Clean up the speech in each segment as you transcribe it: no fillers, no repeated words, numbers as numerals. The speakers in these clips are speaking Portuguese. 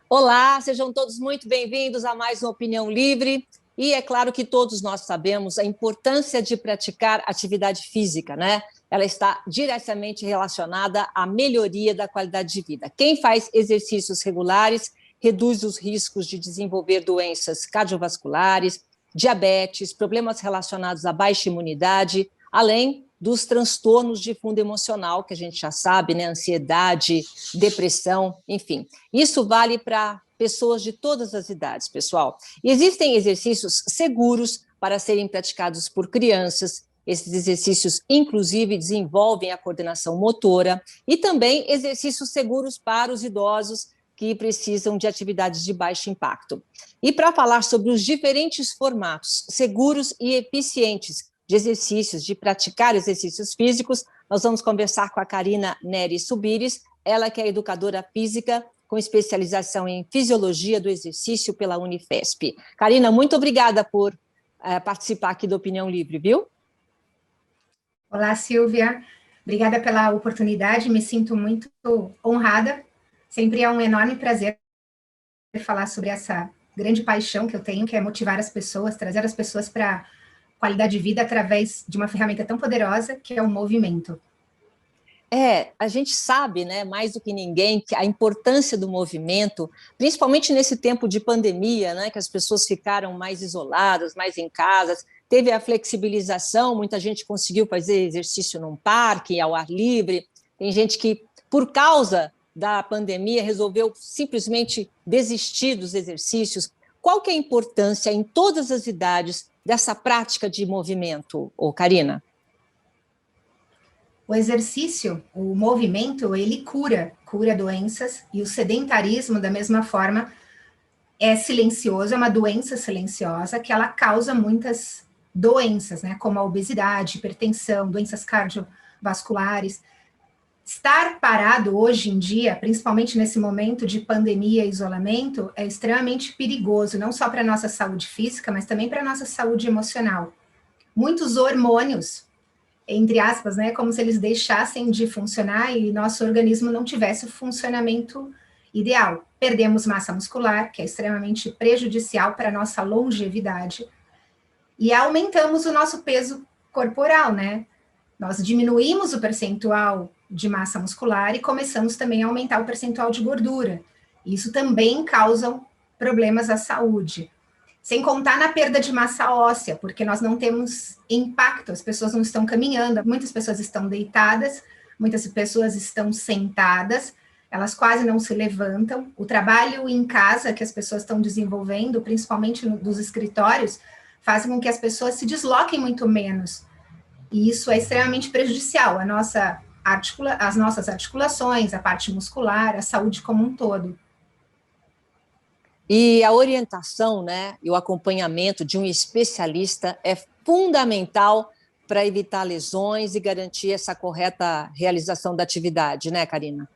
Olá, sejam todos muito bem-vindos a mais uma Opinião Livre. E é claro que todos nós sabemos a importância de praticar atividade física, né? Ela está diretamente relacionada à melhoria da qualidade de vida. Quem faz exercícios regulares reduz os riscos de desenvolver doenças cardiovasculares, diabetes, problemas relacionados à baixa imunidade, além dos transtornos de fundo emocional, que a gente já sabe, né? Ansiedade, depressão, enfim. Isso vale para pessoas de todas as idades, pessoal. E existem exercícios seguros para serem praticados por crianças. Esses exercícios, inclusive, desenvolvem a coordenação motora e também exercícios seguros para os idosos que precisam de atividades de baixo impacto. E para falar sobre os diferentes formatos seguros e eficientes de exercícios, de praticar exercícios físicos, nós vamos conversar com a Karina Neri Subires, ela que é educadora física com especialização em fisiologia do exercício pela Unifesp. Karina, muito obrigada por participar aqui do Opinião Livre, viu? Olá, Silvia. Obrigada pela oportunidade, me sinto muito honrada. Sempre é um enorme prazer falar sobre essa grande paixão que eu tenho, que é motivar as pessoas, trazer as pessoas para qualidade de vida através de uma ferramenta tão poderosa que é o movimento. A gente sabe, né, mais do que ninguém, que a importância do movimento, principalmente nesse tempo de pandemia, né, que as pessoas ficaram mais isoladas, mais em casa, teve a flexibilização, muita gente conseguiu fazer exercício num parque, ao ar livre, tem gente que, por causa da pandemia, resolveu simplesmente desistir dos exercícios. Qual que é a importância em todas as idades dessa prática de movimento, Karina? O exercício, o movimento, ele cura doenças, e o sedentarismo, da mesma forma, é silencioso, é uma doença silenciosa que ela causa muitas doenças, né, como a obesidade, hipertensão, doenças cardiovasculares. Estar parado hoje em dia, principalmente nesse momento de pandemia e isolamento, é extremamente perigoso, não só para a nossa saúde física, mas também para a nossa saúde emocional. Muitos hormônios, entre aspas, né, como se eles deixassem de funcionar e nosso organismo não tivesse o funcionamento ideal. Perdemos massa muscular, que é extremamente prejudicial para a nossa longevidade, e aumentamos o nosso peso corporal, né? Nós diminuímos o percentual de massa muscular e começamos também a aumentar o percentual de gordura. Isso também causa problemas à saúde. Sem contar na perda de massa óssea, porque nós não temos impacto, as pessoas não estão caminhando, muitas pessoas estão deitadas, muitas pessoas estão sentadas, elas quase não se levantam. O trabalho em casa que as pessoas estão desenvolvendo, principalmente dos escritórios, fazem com que as pessoas se desloquem muito menos. E isso é extremamente prejudicial à às nossas articulações, a parte muscular, a saúde como um todo. E a orientação, né, e o acompanhamento de um especialista é fundamental para evitar lesões e garantir essa correta realização da atividade, né, Karina?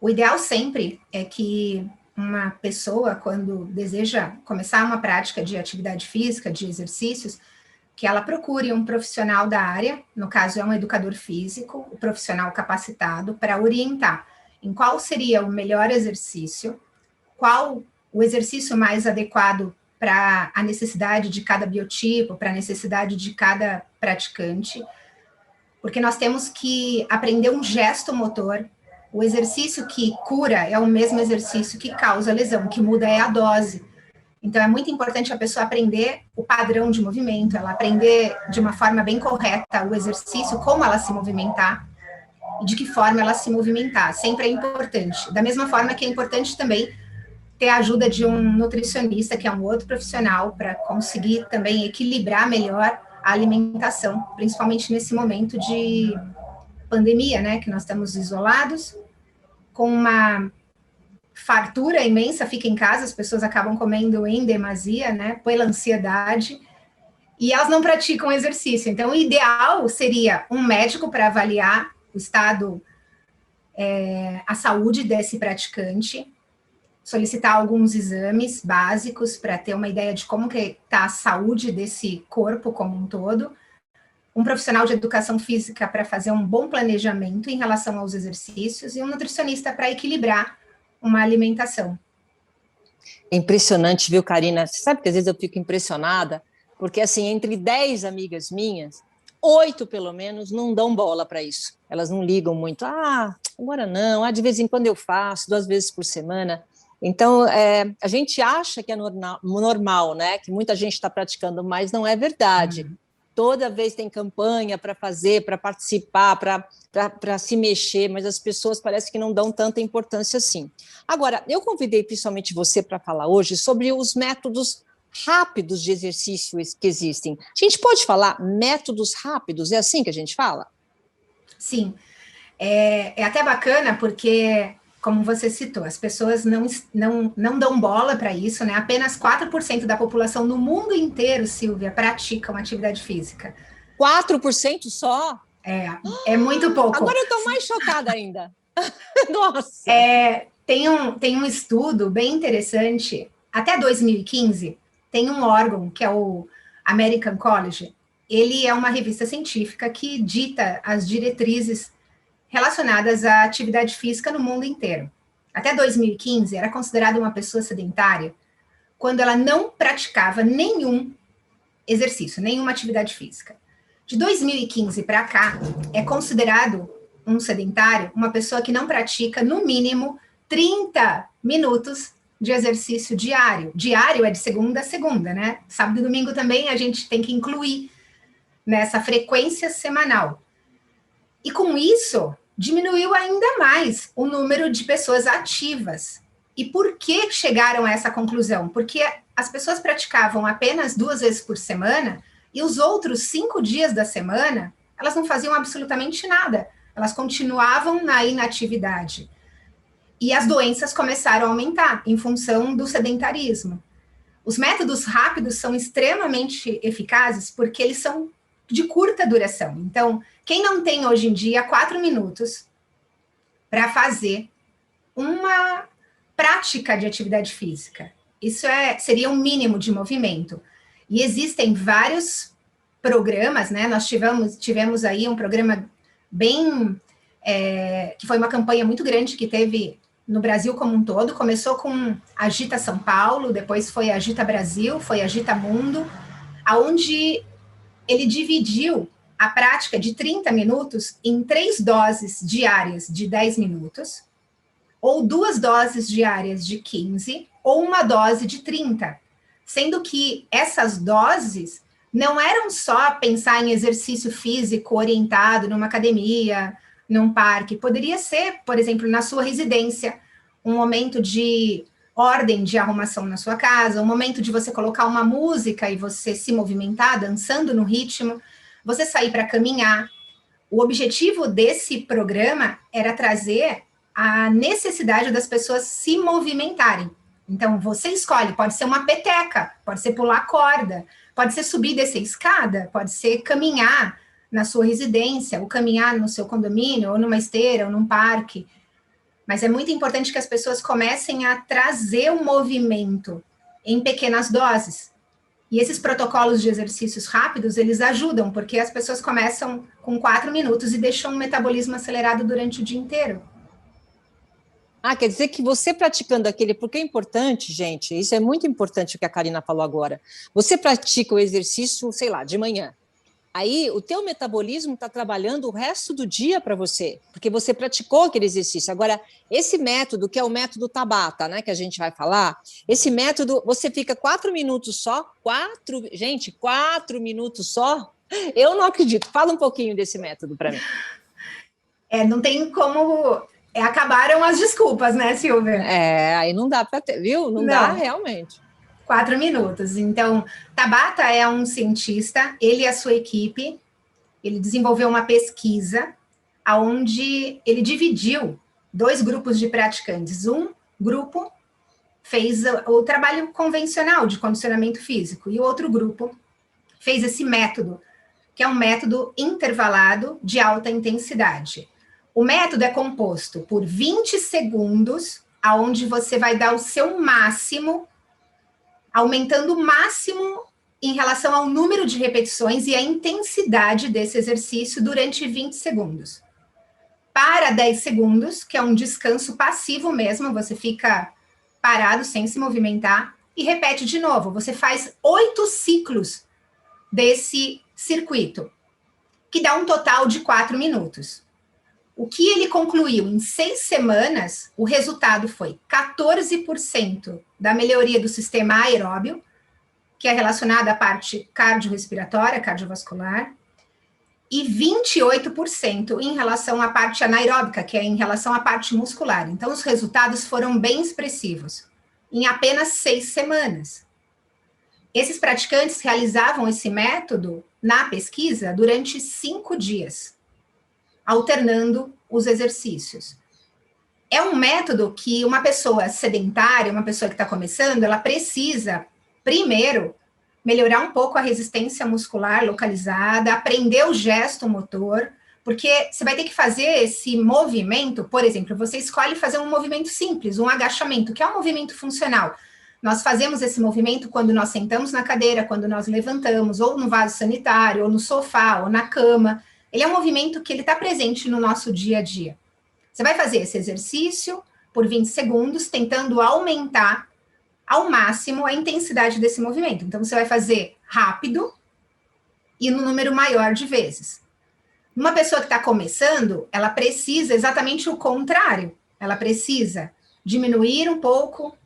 O ideal sempre é que uma pessoa, quando deseja começar uma prática de atividade física, de exercícios, que ela procure um profissional da área, no caso é um educador físico, um profissional capacitado, para orientar em qual seria o melhor exercício, qual o exercício mais adequado para a necessidade de cada biotipo, para a necessidade de cada praticante, porque nós temos que aprender um gesto motor. O exercício que cura é o mesmo exercício que causa lesão, o que muda é a dose. Então, é muito importante a pessoa aprender o padrão de movimento, ela aprender de uma forma bem correta o exercício, como ela se movimentar e de que forma ela se movimentar. Sempre é importante. Da mesma forma que é importante também ter a ajuda de um nutricionista, que é um outro profissional, para conseguir também equilibrar melhor a alimentação, principalmente nesse momento de pandemia, né, que nós estamos isolados, com uma fartura imensa, fica em casa, as pessoas acabam comendo em demasia, né, pela ansiedade, e elas não praticam exercício. Então, o ideal seria um médico para avaliar o estado, a saúde desse praticante, solicitar alguns exames básicos para ter uma ideia de como que está a saúde desse corpo como um todo, um profissional de educação física para fazer um bom planejamento em relação aos exercícios e um nutricionista para equilibrar uma alimentação. É impressionante, viu, Karina? Você sabe que às vezes eu fico impressionada, porque assim, entre 10 amigas minhas, 8 pelo menos não dão bola para isso. Elas não ligam muito. Ah, agora não. Ah, de vez em quando eu faço, 2 vezes por semana. Então, a gente acha que é normal, né? Que muita gente está praticando, mas não é verdade. Toda vez tem campanha para fazer, para participar, para se mexer, mas as pessoas parece que não dão tanta importância assim. Agora, eu convidei principalmente você para falar hoje sobre os métodos rápidos de exercício que existem. A gente pode falar métodos rápidos? É assim que a gente fala? Sim. É até bacana porque, como você citou, as pessoas não dão bola para isso, né? Apenas 4% da população no mundo inteiro, Silvia, praticam atividade física. 4% só? É muito pouco. Agora eu estou mais chocada ainda. Nossa! Tem um estudo bem interessante. Até 2015, tem um órgão, que é o American College. Ele é uma revista científica que dita as diretrizes relacionadas à atividade física no mundo inteiro. Até 2015, era considerada uma pessoa sedentária quando ela não praticava nenhum exercício, nenhuma atividade física. De 2015 para cá, é considerado um sedentário uma pessoa que não pratica, no mínimo, 30 minutos de exercício diário. Diário é de segunda a segunda, né? Sábado e domingo também a gente tem que incluir nessa frequência semanal. E com isso, diminuiu ainda mais o número de pessoas ativas. E por que chegaram a essa conclusão? Porque as pessoas praticavam apenas 2 vezes por semana e os outros 5 dias da semana, elas não faziam absolutamente nada. Elas continuavam na inatividade. E as doenças começaram a aumentar em função do sedentarismo. Os métodos rápidos são extremamente eficazes porque eles são de curta duração. Então, quem não tem hoje em dia 4 minutos para fazer uma prática de atividade física? Isso seria um mínimo de movimento. E existem vários programas, né? Nós tivemos aí um programa que foi uma campanha muito grande que teve no Brasil como um todo. Começou com Agita São Paulo, depois foi Agita Brasil, foi Agita Mundo, aonde ele dividiu a prática de 30 minutos em 3 doses diárias de 10 minutos, ou 2 doses diárias de 15, ou uma dose de 30, sendo que essas doses não eram só pensar em exercício físico orientado numa academia, num parque, poderia ser, por exemplo, na sua residência, um momento de ordem de arrumação na sua casa, um momento de você colocar uma música e você se movimentar, dançando no ritmo, você sair para caminhar. O objetivo desse programa era trazer a necessidade das pessoas se movimentarem. Então, você escolhe, pode ser uma peteca, pode ser pular corda, pode ser subir e descer escada, pode ser caminhar na sua residência, ou caminhar no seu condomínio, ou numa esteira, ou num parque. Mas é muito importante que as pessoas comecem a trazer o movimento em pequenas doses. E esses protocolos de exercícios rápidos, eles ajudam, porque as pessoas começam com 4 minutos e deixam um metabolismo acelerado durante o dia inteiro. Ah, quer dizer que você praticando aquele, porque é importante, gente, isso é muito importante o que a Karina falou agora. Você pratica o exercício, sei lá, de manhã. Aí o teu metabolismo está trabalhando o resto do dia para você, porque você praticou aquele exercício. Agora, esse método, que é o método Tabata, né, que a gente vai falar, esse método, você fica 4 minutos só, 4 minutos só? Eu não acredito. Fala um pouquinho desse método para mim. Não tem como... acabaram as desculpas, né, Silvia? Aí não dá para ter, viu? Não dá realmente. 4 minutos. Então, Tabata é um cientista, ele e a sua equipe, ele desenvolveu uma pesquisa onde ele dividiu 2 grupos de praticantes. Um grupo fez o trabalho convencional de condicionamento físico e o outro grupo fez esse método, que é um método intervalado de alta intensidade. O método é composto por 20 segundos, onde você vai dar o seu máximo, aumentando o máximo em relação ao número de repetições e a intensidade desse exercício durante 20 segundos. Para 10 segundos, que é um descanso passivo mesmo, você fica parado, sem se movimentar, e repete de novo. Você faz 8 ciclos desse circuito, que dá um total de 4 minutos. O que ele concluiu em 6 semanas, o resultado foi 14% da melhoria do sistema aeróbio, que é relacionado à parte cardiorrespiratória, cardiovascular, e 28% em relação à parte anaeróbica, que é em relação à parte muscular. Então, os resultados foram bem expressivos, em apenas 6 semanas. Esses praticantes realizavam esse método na pesquisa durante 5 dias, alternando os exercícios. É um método que uma pessoa sedentária, uma pessoa que está começando, ela precisa, primeiro, melhorar um pouco a resistência muscular localizada, aprender o gesto motor, porque você vai ter que fazer esse movimento, por exemplo, você escolhe fazer um movimento simples, um agachamento, que é um movimento funcional. Nós fazemos esse movimento quando nós sentamos na cadeira, quando nós levantamos, ou no vaso sanitário, ou no sofá, ou na cama. Ele é um movimento que ele está presente no nosso dia a dia. Você vai fazer esse exercício por 20 segundos, tentando aumentar ao máximo a intensidade desse movimento. Então, você vai fazer rápido e no número maior de vezes. Uma pessoa que está começando, ela precisa exatamente o contrário. Ela precisa diminuir um pouco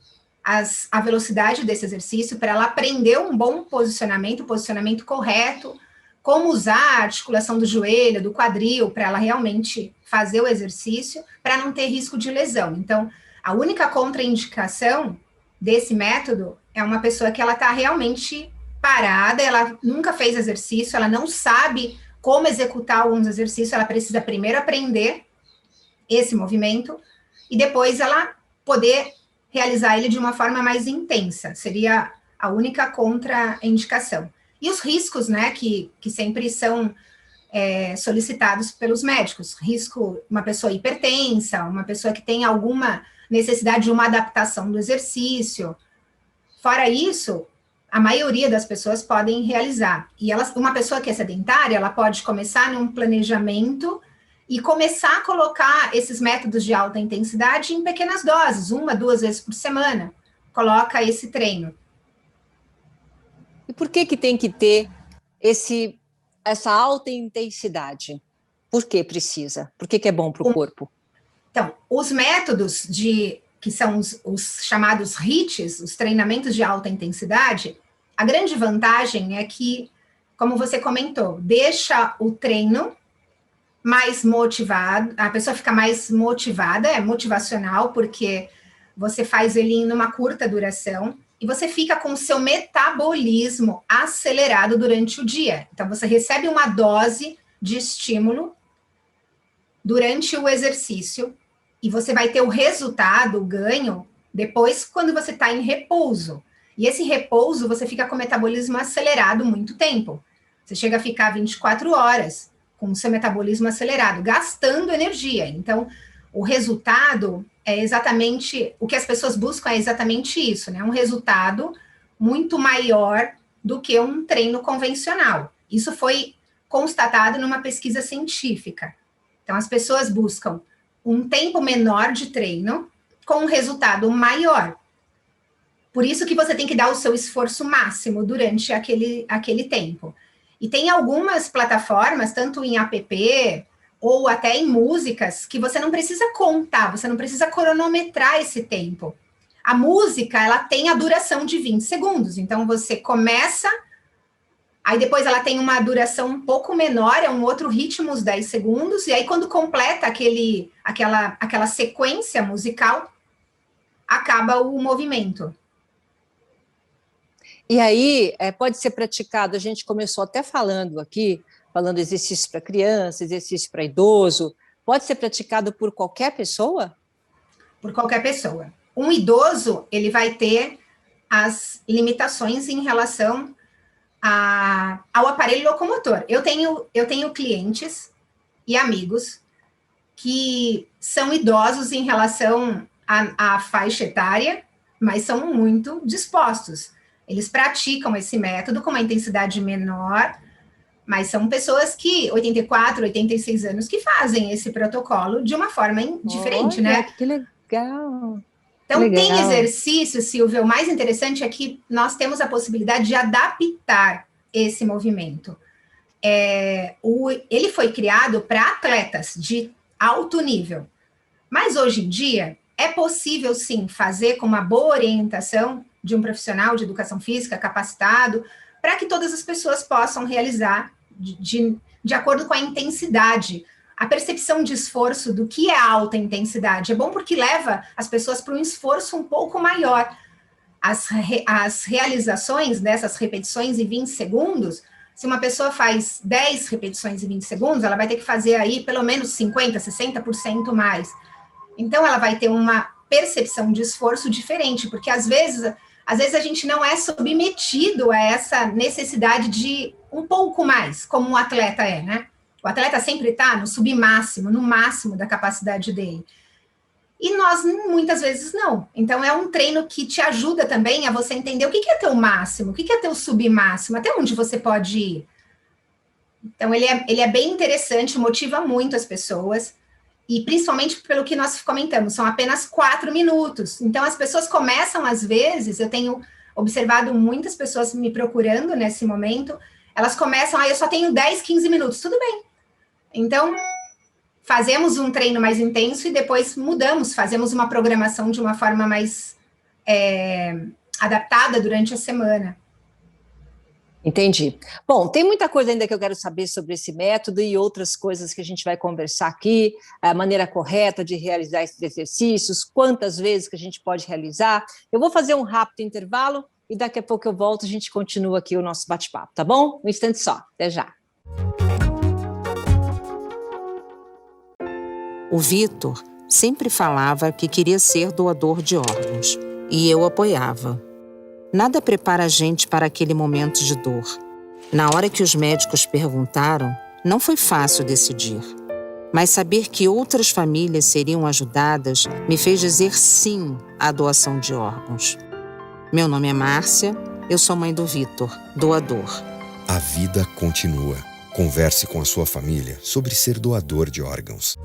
a velocidade desse exercício para ela aprender um bom posicionamento, o posicionamento correto, como usar a articulação do joelho, do quadril, para ela realmente fazer o exercício, para não ter risco de lesão. Então, a única contraindicação desse método é uma pessoa que ela está realmente parada, ela nunca fez exercício, ela não sabe como executar alguns exercícios, ela precisa primeiro aprender esse movimento e depois ela poder realizar ele de uma forma mais intensa, seria a única contraindicação. E os riscos, né, que sempre são solicitados pelos médicos, risco, uma pessoa hipertensa, uma pessoa que tem alguma necessidade de uma adaptação do exercício. Fora isso, a maioria das pessoas podem realizar. E uma pessoa que é sedentária, ela pode começar num planejamento e começar a colocar esses métodos de alta intensidade em pequenas doses, 1, 2 vezes por semana. Coloca esse treino. E por que tem que ter essa alta intensidade? Por que precisa? Por que é bom para o corpo? Então, os métodos que são os chamados HIITs, os treinamentos de alta intensidade, a grande vantagem é que, como você comentou, deixa o treino mais motivado, a pessoa fica mais motivada, é motivacional, porque você faz ele em uma curta duração, e você fica com o seu metabolismo acelerado durante o dia. Então, você recebe uma dose de estímulo durante o exercício, e você vai ter o resultado, o ganho, depois quando você está em repouso. E esse repouso, você fica com o metabolismo acelerado muito tempo. Você chega a ficar 24 horas com o seu metabolismo acelerado, gastando energia. Então, o resultado é exatamente, o que as pessoas buscam é exatamente isso, né? Um resultado muito maior do que um treino convencional. Isso foi constatado numa pesquisa científica. Então, as pessoas buscam um tempo menor de treino com um resultado maior. Por isso que você tem que dar o seu esforço máximo durante aquele tempo. E tem algumas plataformas, tanto em app ou até em músicas, que você não precisa contar, você não precisa cronometrar esse tempo. A música, ela tem a duração de 20 segundos. Então, você começa, aí depois ela tem uma duração um pouco menor, é um outro ritmo, uns 10 segundos, e aí quando completa aquela sequência musical, acaba o movimento. E aí, pode ser praticado, a gente começou até falando exercício para criança, exercício para idoso, pode ser praticado por qualquer pessoa? Por qualquer pessoa. Um idoso, ele vai ter as limitações em relação ao aparelho locomotor. Eu tenho clientes e amigos que são idosos em relação à faixa etária, mas são muito dispostos. Eles praticam esse método com uma intensidade menor, mas são pessoas que, 84, 86 anos, que fazem esse protocolo de uma forma diferente, Olha, né? Que legal! Então, Legal. tem exercício, Silvia, o mais interessante é que nós temos a possibilidade de adaptar esse movimento. Ele foi criado para atletas de alto nível, mas hoje em dia é possível, sim, fazer com uma boa orientação de um profissional de educação física capacitado, para que todas as pessoas possam realizar de acordo com a intensidade. A percepção de esforço do que é alta intensidade é bom porque leva as pessoas para um esforço um pouco maior. As realizações dessas repetições em 20 segundos, se uma pessoa faz 10 repetições em 20 segundos, ela vai ter que fazer aí pelo menos 50%, 60% mais. Então, ela vai ter uma percepção de esforço diferente, porque às vezes a gente não é submetido a essa necessidade de um pouco mais, como um atleta é, né? O atleta sempre está no submáximo, no máximo da capacidade dele. E nós, muitas vezes, não. Então, é um treino que te ajuda também a você entender o que é teu máximo, o que é teu submáximo, até onde você pode ir. Então, ele é bem interessante, motiva muito as pessoas, e principalmente pelo que nós comentamos, são apenas 4 minutos. Então, as pessoas começam, às vezes, eu tenho observado muitas pessoas me procurando nesse momento, elas começam, eu só tenho 10, 15 minutos, tudo bem. Então, fazemos um treino mais intenso e depois mudamos, fazemos uma programação de uma forma mais adaptada durante a semana. Entendi. Bom, tem muita coisa ainda que eu quero saber sobre esse método e outras coisas que a gente vai conversar aqui, a maneira correta de realizar esses exercícios, quantas vezes que a gente pode realizar. Eu vou fazer um rápido intervalo e daqui a pouco eu volto, a gente continua aqui o nosso bate-papo, tá bom? Um instante só, até já. O Vitor sempre falava que queria ser doador de órgãos, e eu apoiava. Nada prepara a gente para aquele momento de dor. Na hora que os médicos perguntaram, não foi fácil decidir. Mas saber que outras famílias seriam ajudadas me fez dizer sim à doação de órgãos. Meu nome é Márcia, eu sou mãe do Vitor, doador. A vida continua. Converse com a sua família sobre ser doador de órgãos.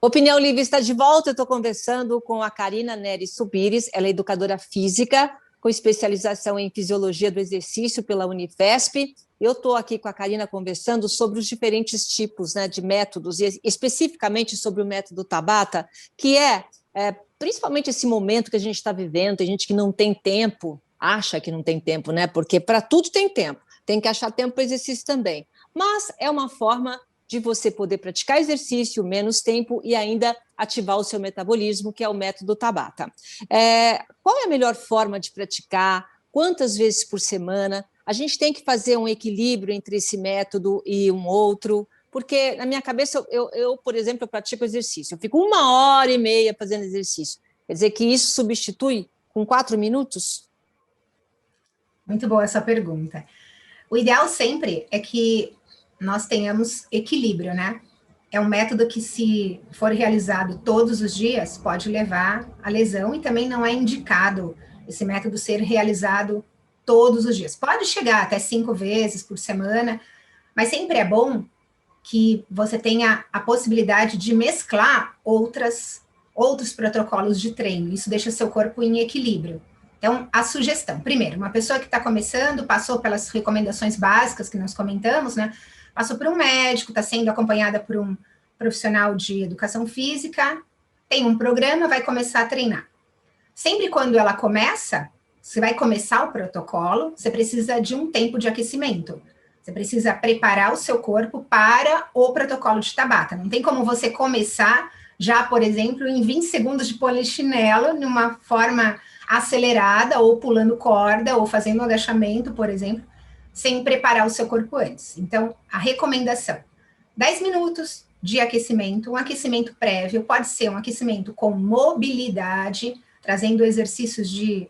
Opinião Livre está de volta, eu estou conversando com a Karina Nery Subires, ela é educadora física, com especialização em fisiologia do exercício pela Unifesp. Eu estou aqui com a Karina conversando sobre os diferentes tipos, né, de métodos, e especificamente sobre o método Tabata, que principalmente esse momento que a gente está vivendo, tem gente que não tem tempo, acha que não tem tempo, né? Porque para tudo tem tempo, tem que achar tempo para exercício também. Mas é uma forma de você poder praticar exercício, menos tempo e ainda ativar o seu metabolismo, que é o método Tabata. Qual é a melhor forma de praticar? Quantas vezes por semana? A gente tem que fazer um equilíbrio entre esse método e um outro, porque na minha cabeça, eu por exemplo, eu pratico exercício, eu fico 1h30 fazendo exercício. Quer dizer que isso substitui com 4 minutos? Muito boa essa pergunta. O ideal sempre é que nós tenhamos equilíbrio, né? É um método que, se for realizado todos os dias, pode levar à lesão e também não é indicado esse método ser realizado todos os dias. Pode chegar até 5 vezes por semana, mas sempre é bom que você tenha a possibilidade de mesclar outros protocolos de treino. Isso deixa seu corpo em equilíbrio. Então, a sugestão, primeiro, uma pessoa que está começando, passou pelas recomendações básicas que nós comentamos, né? Passou por um médico, está sendo acompanhada por um profissional de educação física, tem um programa, vai começar a treinar. Sempre quando ela começa, você vai começar o protocolo, você precisa de um tempo de aquecimento. Você precisa preparar o seu corpo para o protocolo de Tabata. Não tem como você começar já, por exemplo, em 20 segundos de polichinelo, numa forma acelerada, ou pulando corda, ou fazendo um agachamento, por exemplo, sem preparar o seu corpo antes. Então, a recomendação, 10 minutos de aquecimento, um aquecimento prévio, pode ser um aquecimento com mobilidade, trazendo exercícios de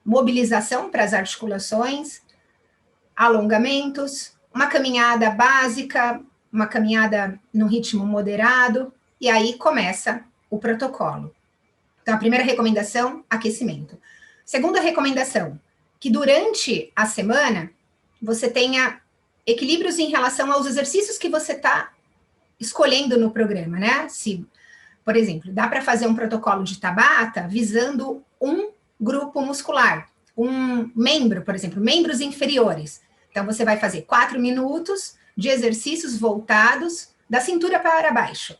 mobilização para as articulações, alongamentos, uma caminhada básica, uma caminhada no ritmo moderado, e aí começa o protocolo. Então, a primeira recomendação, aquecimento. Segunda recomendação, que durante a semana você tenha equilíbrios em relação aos exercícios que você está escolhendo no programa, né? Se Por exemplo, dá para fazer um protocolo de Tabata visando um grupo muscular, um membro, por exemplo, membros inferiores. Então, você vai fazer 4 minutos de exercícios voltados da cintura para baixo.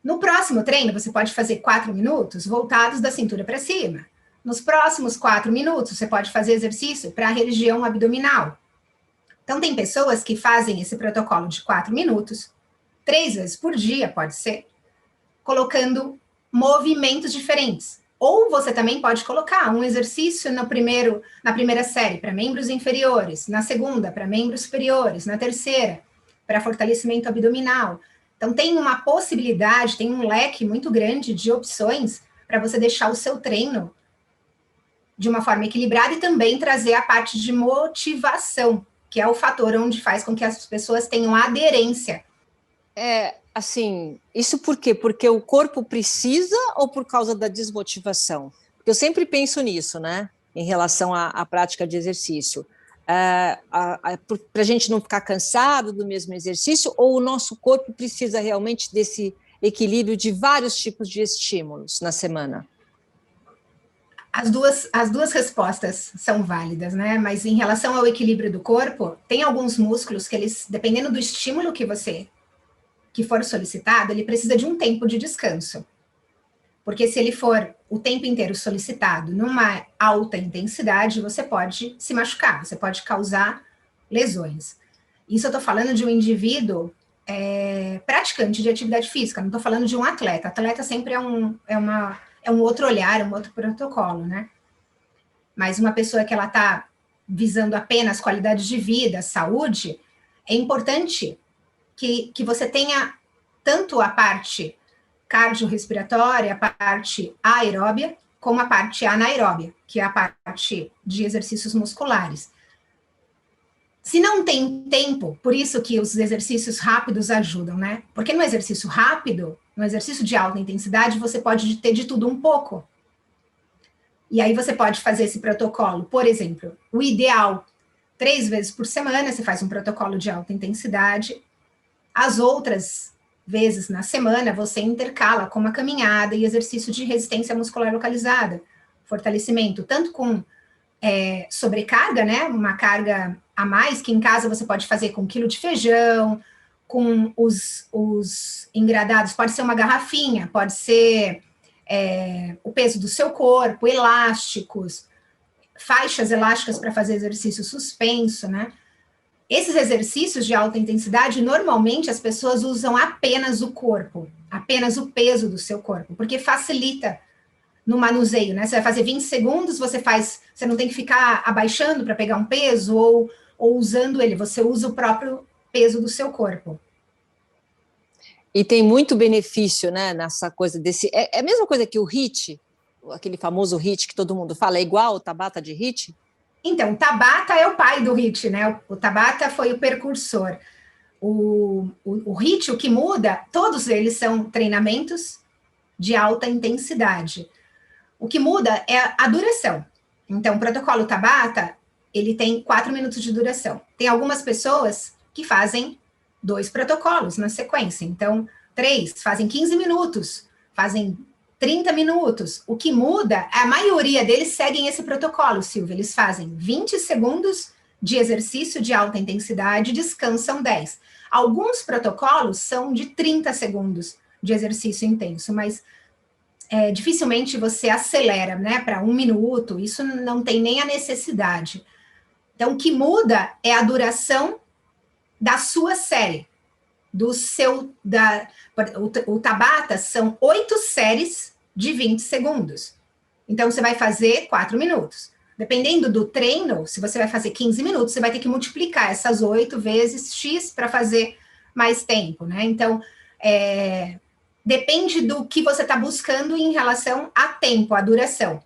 No próximo treino, você pode fazer 4 minutos voltados da cintura para cima. Nos próximos 4 minutos, você pode fazer exercício para a região abdominal. Então, tem pessoas que fazem esse protocolo de 4 minutos, 3 vezes por dia, pode ser, colocando movimentos diferentes. Ou você também pode colocar um exercício na primeira série para membros inferiores, na segunda para membros superiores, na terceira para fortalecimento abdominal. Então, tem uma possibilidade, tem um leque muito grande de opções para você deixar o seu treino de uma forma equilibrada e também trazer a parte de motivação, que é o fator onde faz com que as pessoas tenham aderência. Assim, isso por quê? Porque o corpo precisa ou por causa da desmotivação? Porque eu sempre penso nisso, né? Em relação à prática de exercício. Para a gente não ficar cansado do mesmo exercício, ou o nosso corpo precisa realmente desse equilíbrio de vários tipos de estímulos na semana? As duas respostas são válidas, né? Mas em relação ao equilíbrio do corpo, tem alguns músculos que eles, dependendo do estímulo que for solicitado, ele precisa de um tempo de descanso. Porque se ele for o tempo inteiro solicitado numa alta intensidade, você pode se machucar, você pode causar lesões. Isso eu estou falando de um indivíduo praticante de atividade física, não estou falando de um atleta. Atleta sempre é um outro olhar, um outro protocolo, né? Mas uma pessoa que ela está visando apenas qualidade de vida, saúde, é importante que você tenha tanto a parte cardiorrespiratória, a parte aeróbia, como a parte anaeróbia, que é a parte de exercícios musculares. Se não tem tempo, por isso que os exercícios rápidos ajudam, né? Porque no exercício rápido, no exercício de alta intensidade, você pode ter de tudo um pouco. E aí você pode fazer esse protocolo. Por exemplo, o ideal, 3 vezes por semana, você faz um protocolo de alta intensidade. As outras vezes na semana, você intercala com uma caminhada e exercício de resistência muscular localizada, fortalecimento, tanto com sobrecarga, né, uma carga a mais, que em casa você pode fazer com 1 quilo de feijão, com os engradados, pode ser uma garrafinha, pode ser o peso do seu corpo, elásticos, faixas elásticas para fazer exercício suspenso, né? Esses exercícios de alta intensidade, normalmente as pessoas usam apenas o corpo, apenas o peso do seu corpo, porque facilita no manuseio, né? Você vai fazer 20 segundos, você não tem que ficar abaixando para pegar um peso ou usando ele, você usa o próprio peso do seu corpo. E tem muito benefício, né, nessa coisa desse... É a mesma coisa que o HIIT, aquele famoso HIIT que todo mundo fala, é igual o Tabata de HIIT? Então, o Tabata é o pai do HIIT, né? O Tabata foi o precursor. O HIIT, o que muda, todos eles são treinamentos de alta intensidade. O que muda é a duração. Então, o protocolo Tabata, ele tem 4 minutos de duração. Tem algumas pessoas que fazem 2 protocolos na sequência. Então, 3 fazem 15 minutos, fazem 30 minutos. O que muda, a maioria deles seguem esse protocolo, Silvia. Eles fazem 20 segundos de exercício de alta intensidade, descansam 10. Alguns protocolos são de 30 segundos de exercício intenso, mas dificilmente você acelera, né, para 1 minuto. Isso não tem nem a necessidade. Então, o que muda é a duração da sua série, o Tabata são 8 séries de 20 segundos. Então, você vai fazer 4 minutos. Dependendo do treino, se você vai fazer 15 minutos, você vai ter que multiplicar essas 8 vezes X para fazer mais tempo, né? Então, depende do que você está buscando em relação a tempo, a duração.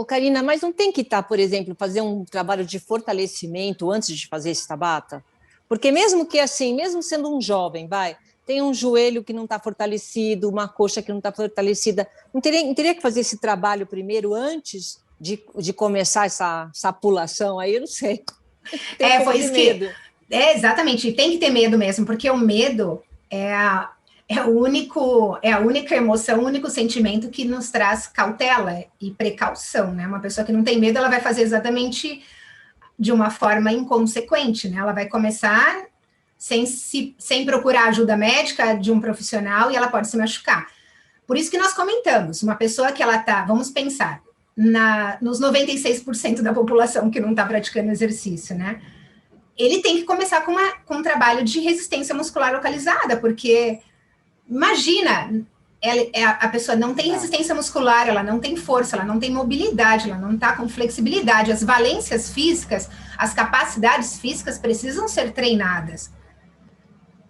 Karina, mas não tem que estar, por exemplo, fazer um trabalho de fortalecimento antes de fazer esse Tabata? Porque mesmo que assim, mesmo sendo um jovem, tem um joelho que não está fortalecido, uma coxa que não está fortalecida, não teria que fazer esse trabalho primeiro antes de começar essa pulação aí? Eu não sei. Foi isso medo. Exatamente, e tem que ter medo mesmo, porque o medo é é a única emoção, o único sentimento que nos traz cautela e precaução, né? Uma pessoa que não tem medo, ela vai fazer exatamente de uma forma inconsequente, né? Ela vai começar sem procurar ajuda médica de um profissional e ela pode se machucar. Por isso que nós comentamos, uma pessoa que ela tá, vamos pensar, nos 96% da população que não está praticando exercício, né? Ele tem que começar com um trabalho de resistência muscular localizada, porque imagina, a pessoa não tem resistência muscular, ela não tem força, ela não tem mobilidade, ela não está com flexibilidade. As valências físicas, as capacidades físicas precisam ser treinadas.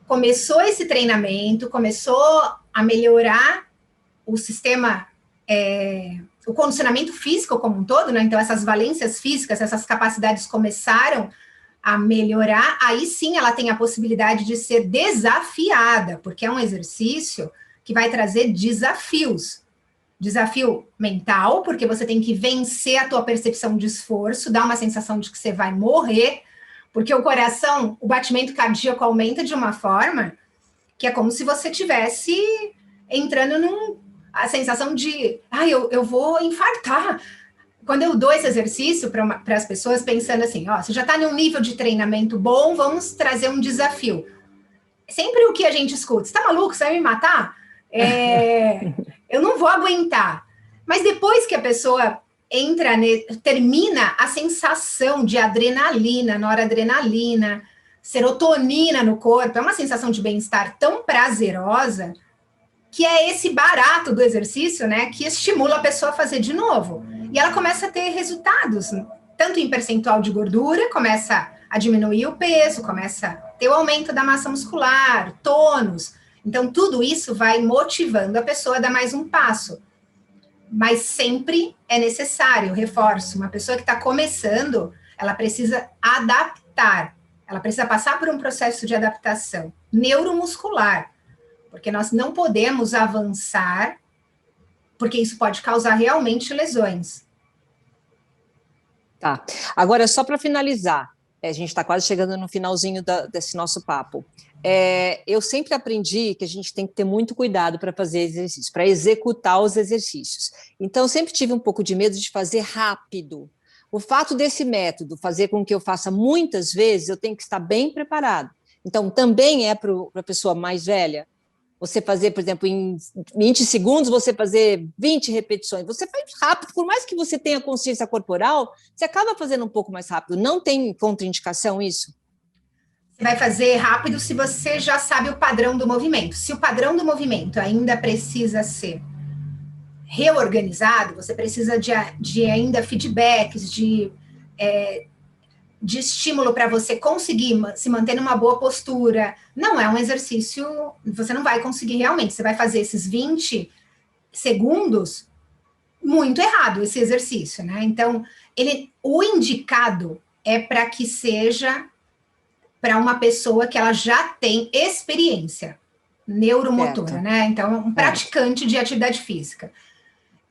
Começou esse treinamento, começou a melhorar o sistema, o condicionamento físico como um todo, né? Então essas valências físicas, essas capacidades começaram a melhorar, aí sim ela tem a possibilidade de ser desafiada, porque é um exercício que vai trazer desafios. Desafio mental, porque você tem que vencer a tua percepção de esforço, dá uma sensação de que você vai morrer, porque o coração, o batimento cardíaco aumenta de uma forma que é como se você estivesse entrando a sensação de, eu vou infartar. Quando eu dou esse exercício para as pessoas, pensando assim, você já está num nível de treinamento bom, vamos trazer um desafio. Sempre o que a gente escuta, você está maluco, você vai me matar? Eu não vou aguentar. Mas depois que a pessoa termina a sensação de adrenalina, noradrenalina, serotonina no corpo, é uma sensação de bem-estar tão prazerosa, que é esse barato do exercício, né, que estimula a pessoa a fazer de novo. E ela começa a ter resultados, tanto em percentual de gordura, começa a diminuir o peso, começa a ter o aumento da massa muscular, tônus. Então, tudo isso vai motivando a pessoa a dar mais um passo. Mas sempre é necessário, reforço, uma pessoa que está começando, ela precisa adaptar, ela precisa passar por um processo de adaptação neuromuscular, porque nós não podemos avançar, porque isso pode causar realmente lesões. Tá. Agora, só para finalizar, a gente está quase chegando no finalzinho desse nosso papo. Eu sempre aprendi que a gente tem que ter muito cuidado para fazer exercícios, para executar os exercícios. Então, eu sempre tive um pouco de medo de fazer rápido. O fato desse método fazer com que eu faça muitas vezes, eu tenho que estar bem preparado. Então, também é para a pessoa mais velha. Você fazer, por exemplo, em 20 segundos, você fazer 20 repetições. Você faz rápido, por mais que você tenha consciência corporal, você acaba fazendo um pouco mais rápido. Não tem contraindicação isso? Você vai fazer rápido se você já sabe o padrão do movimento. Se o padrão do movimento ainda precisa ser reorganizado, você precisa de ainda feedbacks, de estímulo para você conseguir se manter numa boa postura. Não é um exercício, você não vai conseguir realmente. Você vai fazer esses 20 segundos muito errado, esse exercício, né? Então, o indicado é para que seja para uma pessoa que ela já tem experiência neuromotora, certo, né? Então, um praticante de atividade física.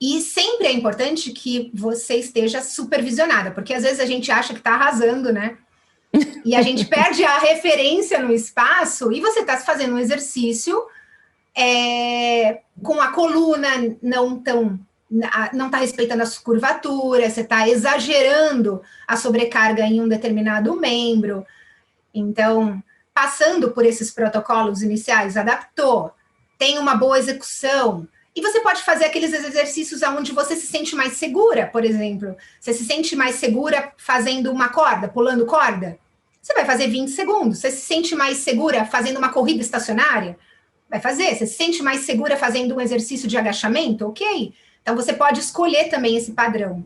E sempre é importante que você esteja supervisionada, porque às vezes a gente acha que está arrasando, né? E a gente perde a referência no espaço e você está fazendo um exercício com a coluna não está respeitando as curvaturas, você está exagerando a sobrecarga em um determinado membro. Então, passando por esses protocolos iniciais, adaptou, tem uma boa execução. E você pode fazer aqueles exercícios onde você se sente mais segura, por exemplo. Você se sente mais segura fazendo uma corda, pulando corda? Você vai fazer 20 segundos. Você se sente mais segura fazendo uma corrida estacionária? Vai fazer. Você se sente mais segura fazendo um exercício de agachamento? Ok. Então, você pode escolher também esse padrão.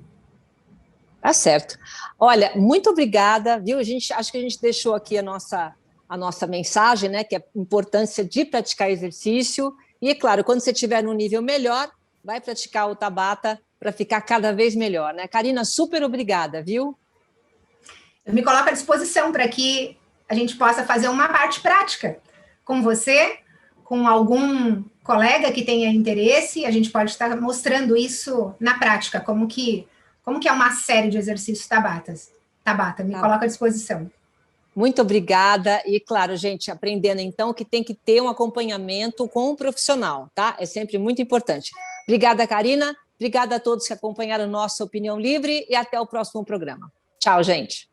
Tá certo. Olha, muito obrigada, viu? Acho que a gente deixou aqui a nossa mensagem, né? Que é a importância de praticar exercício. E, é claro, quando você estiver num nível melhor, vai praticar o Tabata para ficar cada vez melhor, né? Karina, super obrigada, viu? Eu me coloco à disposição para que a gente possa fazer uma parte prática com você, com algum colega que tenha interesse, a gente pode estar mostrando isso na prática, como que é uma série de exercícios Tabata. Me coloco à disposição. Muito obrigada. E, claro, gente, aprendendo, então, que tem que ter um acompanhamento com um profissional, tá? É sempre muito importante. Obrigada, Karina. Obrigada a todos que acompanharam nossa Opinião Livre e até o próximo programa. Tchau, gente.